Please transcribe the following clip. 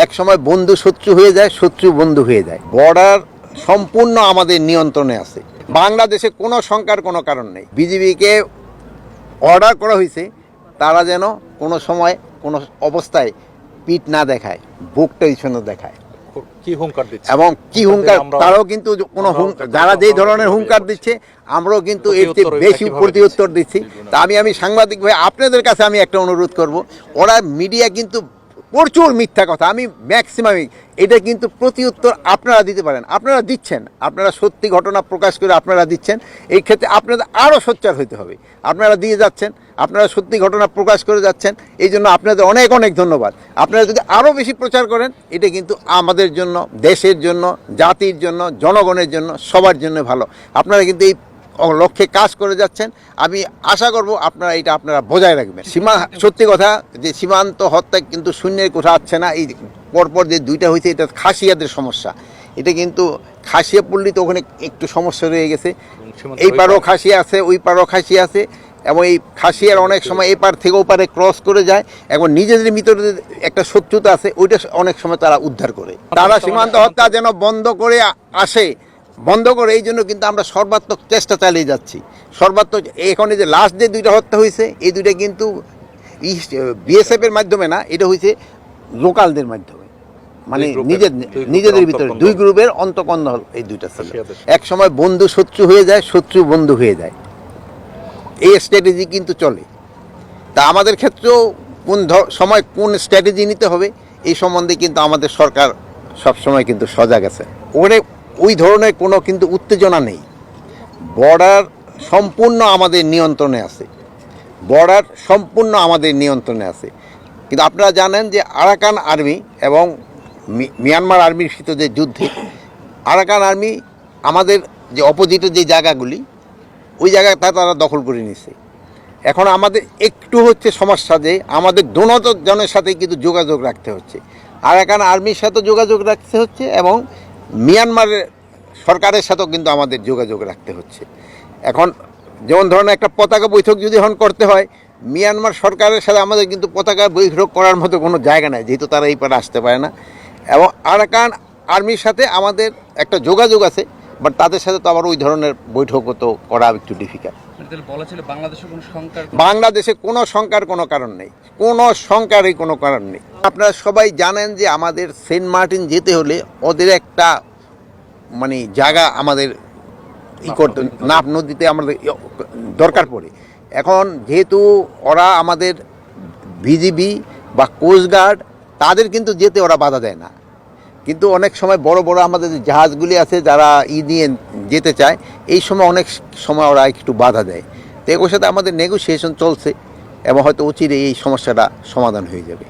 এক সময় বন্ধু শত্রু হয়ে যায়, শত্রু বন্ধু হয়ে যায়। বর্ডার সম্পূর্ণ আমাদের নিয়ন্ত্রণে আছে। বাংলাদেশে কোনো শঙ্কার কোনো কারণ নেই। বিজিবিকে অর্ডার করা হয়েছে তারা যেন কোনো সময় কোনো অবস্থায় পিঠ না দেখায়, বুকটা পিছনে দেখায়। কি হুঙ্কার দিচ্ছে এবং কি হুঙ্কার, তারাও কিন্তু কোনো যারা যেই ধরনের হুঙ্কার দিচ্ছে আমরাও কিন্তু এর চেয়ে বেশি প্রতিউত্তর দিচ্ছি। তা আমি সাংবাদিক ভাই আপনাদের কাছে আমি একটা অনুরোধ করব, ওরা মিডিয়া কিন্তু প্রচুর মিথ্যা কথা, আমি ম্যাক্সিমামই এটা কিন্তু প্রতিউত্তর আপনারা দিতে পারেন, আপনারা দিচ্ছেন, আপনারা সত্যি ঘটনা প্রকাশ করে আপনারা দিচ্ছেন। এই ক্ষেত্রে আপনাদের আরও সোচ্চার হতে হবে, আপনারা দিয়ে যাচ্ছেন, আপনারা সত্যি ঘটনা প্রকাশ করে যাচ্ছেন, এই জন্য আপনাদের অনেক অনেক ধন্যবাদ। আপনারা যদি আরও বেশি প্রচার করেন এটা কিন্তু আমাদের জন্য, দেশের জন্য, জাতির জন্য, জনগণের জন্য, সবার জন্য ভালো। আপনারা কিন্তু এই লক্ষ্যে কাজ করে যাচ্ছেন, আমি আশা করব আপনারা বজায় রাখবেন। সত্যি কথা যে সীমান্ত হত্যা কিন্তু শূন্যের কোঠা আসছে না। এই পরপর যে দুইটা হয়েছে এটা খাসিয়াদের সমস্যা, এটা কিন্তু খাসিয়া পল্লী তো ওখানে একটু সমস্যা রয়ে গেছে। এই পারও খাসিয়া আছে, ওই পারও খাসিয়া আছে, এবং এই খাসিয়ার অনেক সময় এই পার থেকে ও পারে ক্রস করে যায়, এবং নিজেদের ভিতরে একটা শত্রুতা আছে, ওইটা অনেক সময় তারা উদ্ধার করে। তারা সীমান্ত হত্যা যেন বন্ধ করে আসে, বন্ধ করে এই জন্য কিন্তু আমরা সর্বাত্মক চেষ্টা চালিয়ে যাচ্ছি। সর্বাত্মক এখন এই যে লাস্ট যে দুইটা হত্যা হয়েছে, এই দুইটা কিন্তু বিএসএফের মাধ্যমে না, এটা হয়েছে লোকালদের মাধ্যমে, মানে নিজেদের ভিতরে দুই গ্রুপের অন্তকন্দ এই দুইটা ছিল। এক সময় বন্ধু শত্রু হয়ে যায়, শত্রু বন্ধু হয়ে যায়, এই স্ট্র্যাটেজি কিন্তু চলে। তা আমাদের ক্ষেত্রেও কোন সময় কোন স্ট্র্যাটেজি নিতে হবে এই সম্বন্ধে কিন্তু আমাদের সরকার সবসময় কিন্তু সজাগ আছে। ওই ধরনের কোনো কিন্তু উত্তেজনা নেই। বর্ডার সম্পূর্ণ আমাদের নিয়ন্ত্রণে আছে, বর্ডার সম্পূর্ণ আমাদের নিয়ন্ত্রণে আছে। কিন্তু আপনারা জানেন যে আরাকান আর্মি এবং মিয়ানমার আর্মির সাথে যে যুদ্ধে আরাকান আর্মি আমাদের যে অপোজিটের যে জায়গাগুলি, ওই জায়গাটা তারা দখল করে নিছে। এখন আমাদের একটু হচ্ছে সমস্যা যে আমাদের জনের সাথে কিন্তু যোগাযোগ রাখতে হচ্ছে, আরাকান আর্মির সাথে যোগাযোগ রাখতে হচ্ছে, এবং মিয়ানমারের সরকারের সাথেও কিন্তু আমাদের যোগাযোগ রাখতে হচ্ছে। এখন যেমন ধরনের একটা পতাকা বৈঠক যদি এখন করতে হয়, মিয়ানমার সরকারের সাথে আমাদের কিন্তু পতাকা বৈঠক করার মতো কোনো জায়গা নেই, যেহেতু তারা এই পারে আসতে পারে না। এবং আরাকান আর্মির সাথে আমাদের একটা যোগাযোগ আছে, বাট তাদের সাথে তো আবার ওই ধরনের বৈঠকও তো করা একটু ডিফিকাল্ট। বাংলাদেশে কোনো শঙ্কার কোনো কারণ নেই, কোনো শঙ্কারই কোনো কারণ নেই। আপনারা সবাই জানেন যে আমাদের সেন্ট মার্টিন যেতে হলে ওদের একটা মানে জায়গা আমাদের করতে, নাফ নদীতে আমাদের দরকার পড়ে। এখন যেহেতু ওরা আমাদের বিজিবি বা কোস্টগার্ড, তাদের কিন্তু যেতে ওরা বাধা দেয় না, কিন্তু অনেক সময় বড় বড় আমাদের যে জাহাজগুলি আছে যারা নিয়ে যেতে চায়, এই সময় অনেক সময় ওরা একটু বাধা দেয়। তো এগুলোর সাথে আমাদের নেগোসিয়েশন চলছে, এবং হয়তো অচিরে এই সমস্যাটা সমাধান হয়ে যাবে।